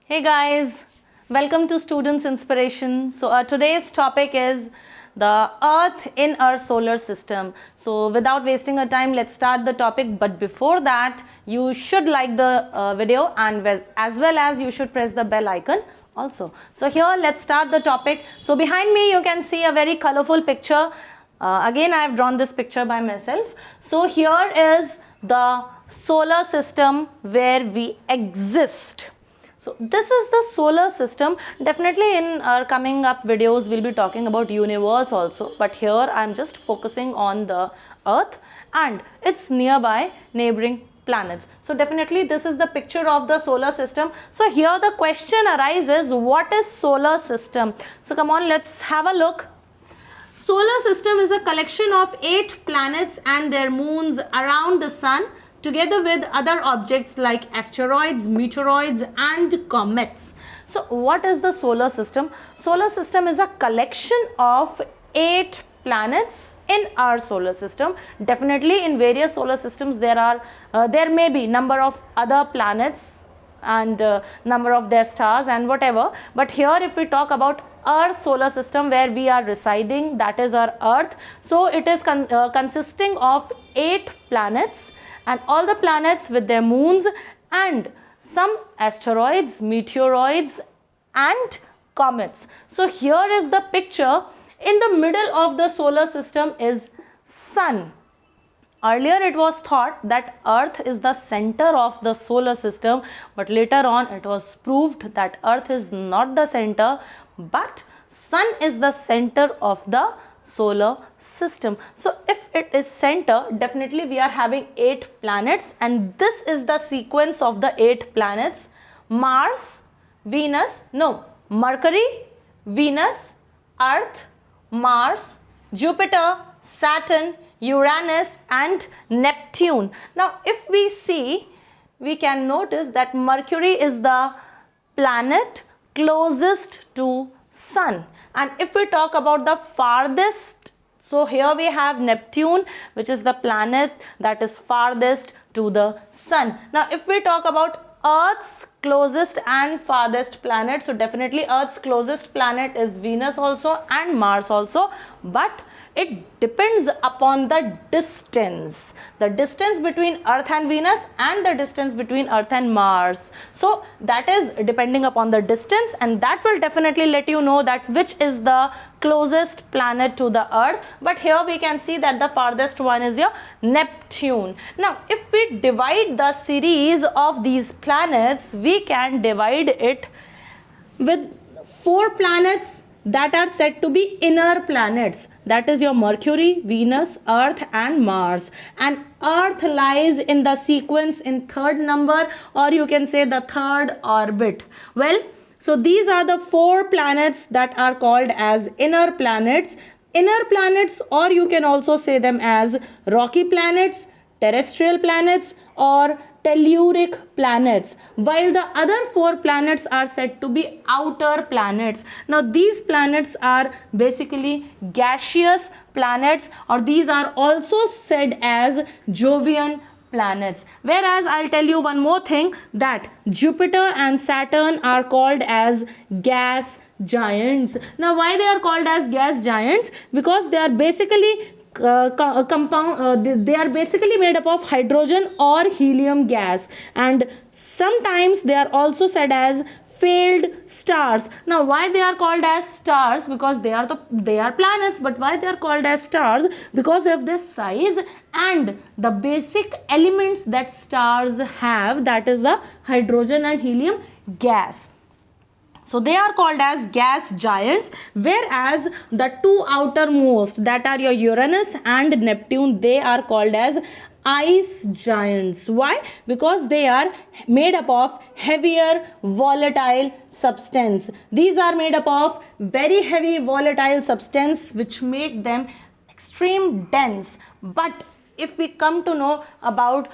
Hey guys, welcome to Students Inspiration. So today's topic is the Earth in our solar system. So without wasting our time, let's start the topic. But before that, you should like the video and as well as you should press the bell icon also. So here let's start the topic. So behind me you can see a very colorful picture. Again I have drawn this picture by myself. So here is the solar system where we exist. So this is the solar system. Definitely in our coming up videos we'll be talking about universe also, but here I'm just focusing on the Earth and its nearby neighboring planets. So definitely this is the picture of the solar system. So here the question arises, what is solar system? So come on, let's have a look. Solar system is a collection of 8 planets and their moons around the sun, together with other objects like asteroids, meteoroids and comets. So what is the solar system? Solar system is a collection of 8 planets in our solar system. Definitely in various solar systems there may be number of other planets and number of their stars and whatever, but here if we talk about our solar system where we are residing, that is our Earth, so it is consisting of 8 planets and all the planets with their moons and some asteroids, meteoroids and comets. So here is the picture. In the middle of the solar system is Sun. Earlier it was thought that Earth is the center of the solar system, but later on it was proved that Earth is not the center, but Sun is the center of the solar system. So if it is center, definitely we are having 8 planets, and this is the sequence of the 8 planets: Mercury, Venus, Earth, Mars, Jupiter, Saturn, Uranus and Neptune. Now if we see, we can notice that Mercury is the planet closest to Sun, and if we talk about the farthest, so here we have Neptune, which is the planet that is farthest to the Sun. Now if we talk about Earth's closest and farthest planet, so definitely Earth's closest planet is Venus also and Mars also, but it depends upon the distance between Earth and Venus and the distance between Earth and Mars. So that is depending upon the distance, and that will definitely let you know that which is the closest planet to the Earth. But here we can see that the farthest one is your Neptune. Now if we divide the series of these planets, we can divide it with 4 planets that are said to be inner planets, that is your Mercury, Venus, Earth and Mars, and Earth lies in the sequence in 3rd number, or you can say the 3rd orbit. Well, so these are the 4 planets that are called as inner planets, or you can also say them as rocky planets, terrestrial planets or telluric planets, while the other 4 planets are said to be outer planets. Now these planets are basically gaseous planets, or these are also said as Jovian planets. Whereas I'll tell you one more thing, that Jupiter and Saturn are called as gas giants. Now why they are called as gas giants? Because they are basically they are basically made up of hydrogen or helium gas, and sometimes they are also said as failed stars. Now why they are called as stars? Because they are planets, but why they are called as stars? Because of their size and the basic elements that stars have, that is the hydrogen and helium gas. So they are called as gas giants, whereas the 2 outermost, that are your Uranus and Neptune, they are called as ice giants. Why? Because they are made up of heavier volatile substance. These are made up of very heavy volatile substance which make them extreme dense. But if we come to know about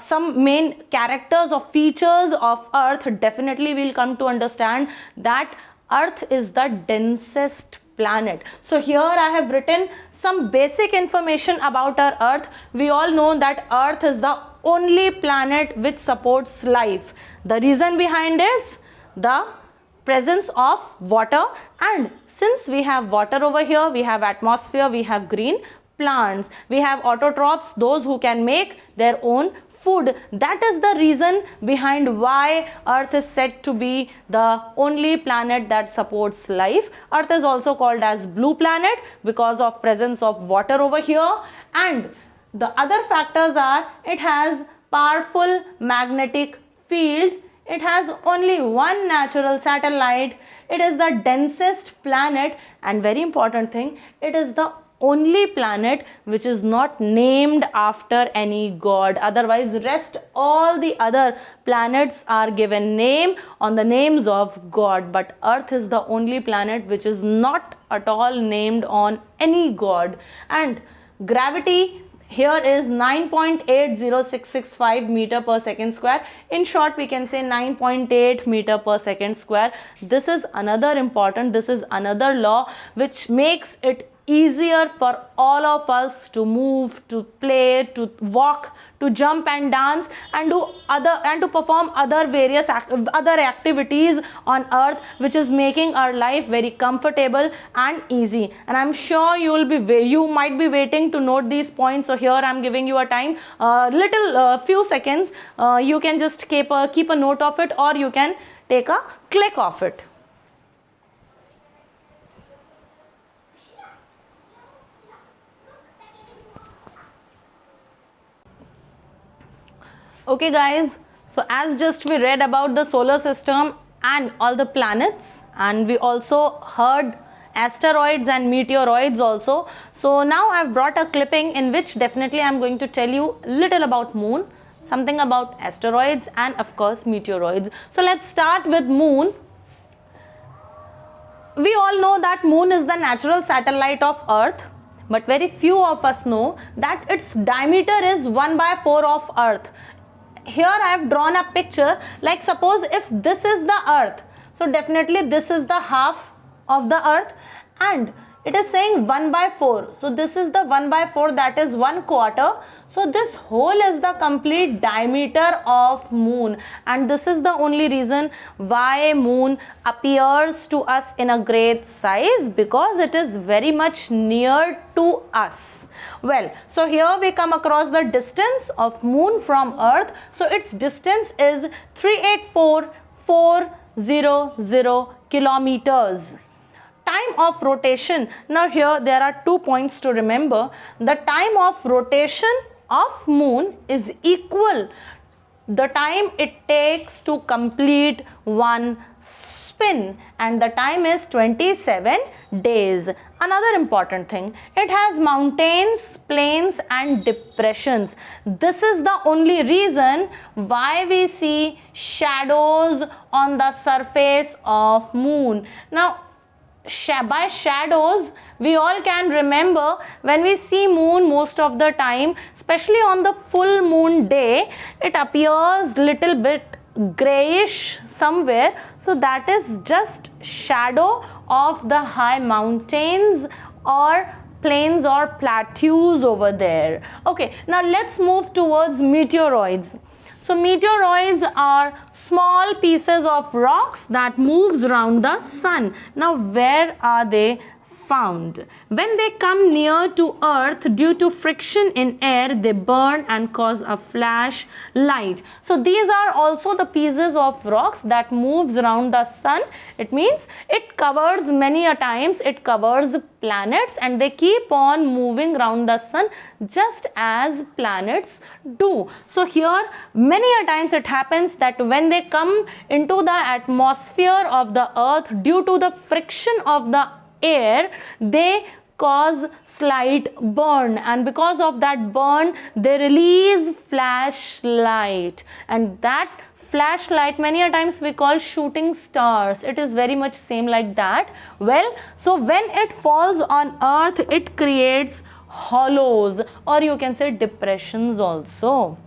some main characters or features of Earth, definitely we'll come to understand that Earth is the densest planet. So here I have written some basic information about our Earth. We all know that Earth is the only planet which supports life. The reason behind is the presence of water, and since we have water over here, we have atmosphere, we have green plants, we have autotrophs, those who can make their own food. That is the reason behind why Earth is said to be the only planet that supports life. Earth is also called as blue planet because of presence of water over here, and the other factors are it has powerful magnetic field, it has only one natural satellite, it is the densest planet, and very important thing, it is the only planet which is not named after any god. Otherwise, rest all the other planets are given name on the names of god, but Earth is the only planet which is not at all named on any god. And gravity here is 9.80665 meter per second square. In short, we can say 9.8 meter per second square. This is another important, this is another law which makes it easier for all of us to move, to play, to walk, to jump and dance, and to perform other various other activities on Earth, which is making our life very comfortable and easy. And I'm sure you might be waiting to note these points. So here I'm giving you a time, few seconds. You can just keep a note of it, or you can take a click of it. Okay guys, so as just we read about the solar system and all the planets, and we also heard asteroids and meteoroids also. So now I've brought a clipping in which definitely I'm going to tell you little about moon, something about asteroids, and of course meteoroids. So let's start with moon. We all know that moon is the natural satellite of Earth, but very few of us know that its diameter is 1/4 of Earth. Here I have drawn a picture, like suppose if this is the Earth, so definitely this is the half of the Earth, and it is saying 1/4. So this is the 1/4, that is 1/4. So this whole is the complete diameter of moon, and this is the only reason why moon appears to us in a great size, because it is very much near to us. Well, so here we come across the distance of moon from Earth. So its distance is 384,400 kilometers. Time of rotation. Now here there are 2 points to remember. The time of rotation of moon is equal the time it takes to complete one spin, and the time is 27 days. Another important thing, it has mountains, plains and depressions. This is the only reason why we see shadows on the surface of moon. Now by shadows, we all can remember when we see moon most of the time, especially on the full moon day, it appears little bit grayish somewhere. So that is just shadow of the high mountains or plains or plateaus over there. Okay, now let's move towards meteoroids. So meteoroids are small pieces of rocks that moves around the sun. Now where are they found? When they come near to Earth, due to friction in air, they burn and cause a flash light. So these are also the pieces of rocks that moves around the sun. It means it covers many a times, it covers planets, and they keep on moving around the sun just as planets do. So here many a times it happens that when they come into the atmosphere of the Earth, due to the friction of the air, they cause slight burn, and because of that burn they release flashlight, and that flashlight many a times we call shooting stars. It is very much same like that. Well, so when it falls on Earth, it creates hollows, or you can say depressions also.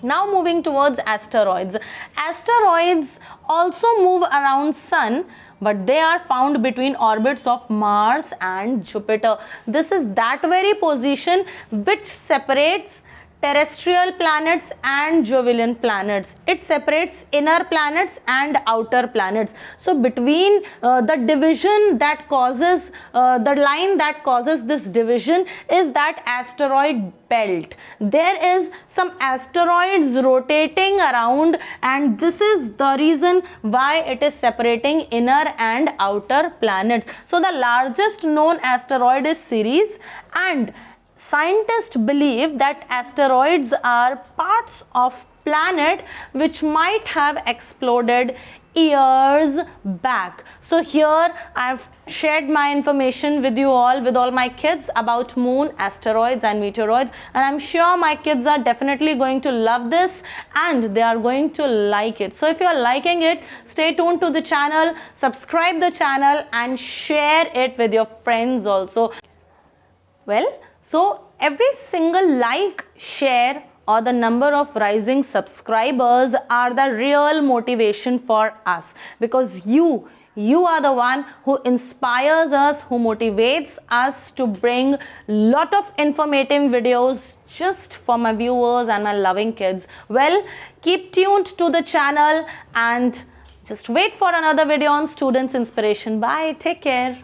Now moving towards asteroids. Asteroids also move around sun, but they are found between orbits of Mars and Jupiter. This is that very position which separates terrestrial planets and Jovian planets. It separates inner planets and outer planets. So between the division that causes the line that causes this division is that asteroid belt. There is some asteroids rotating around, and this is the reason why it is separating inner and outer planets. So the largest known asteroid is Ceres, and scientists believe that asteroids are parts of planet which might have exploded years back. So here I have shared my information with you all, with all my kids, about moon, asteroids and meteoroids, and I'm sure my kids are definitely going to love this and they are going to like it. So if you are liking it, stay tuned to the channel, subscribe the channel and share it with your friends also. Well, so every single like, share or the number of rising subscribers are the real motivation for us, because you are the one who inspires us, who motivates us to bring lot of informative videos just for my viewers and my loving kids. Well, keep tuned to the channel and just wait for another video on Students Inspiration. Bye. Take care.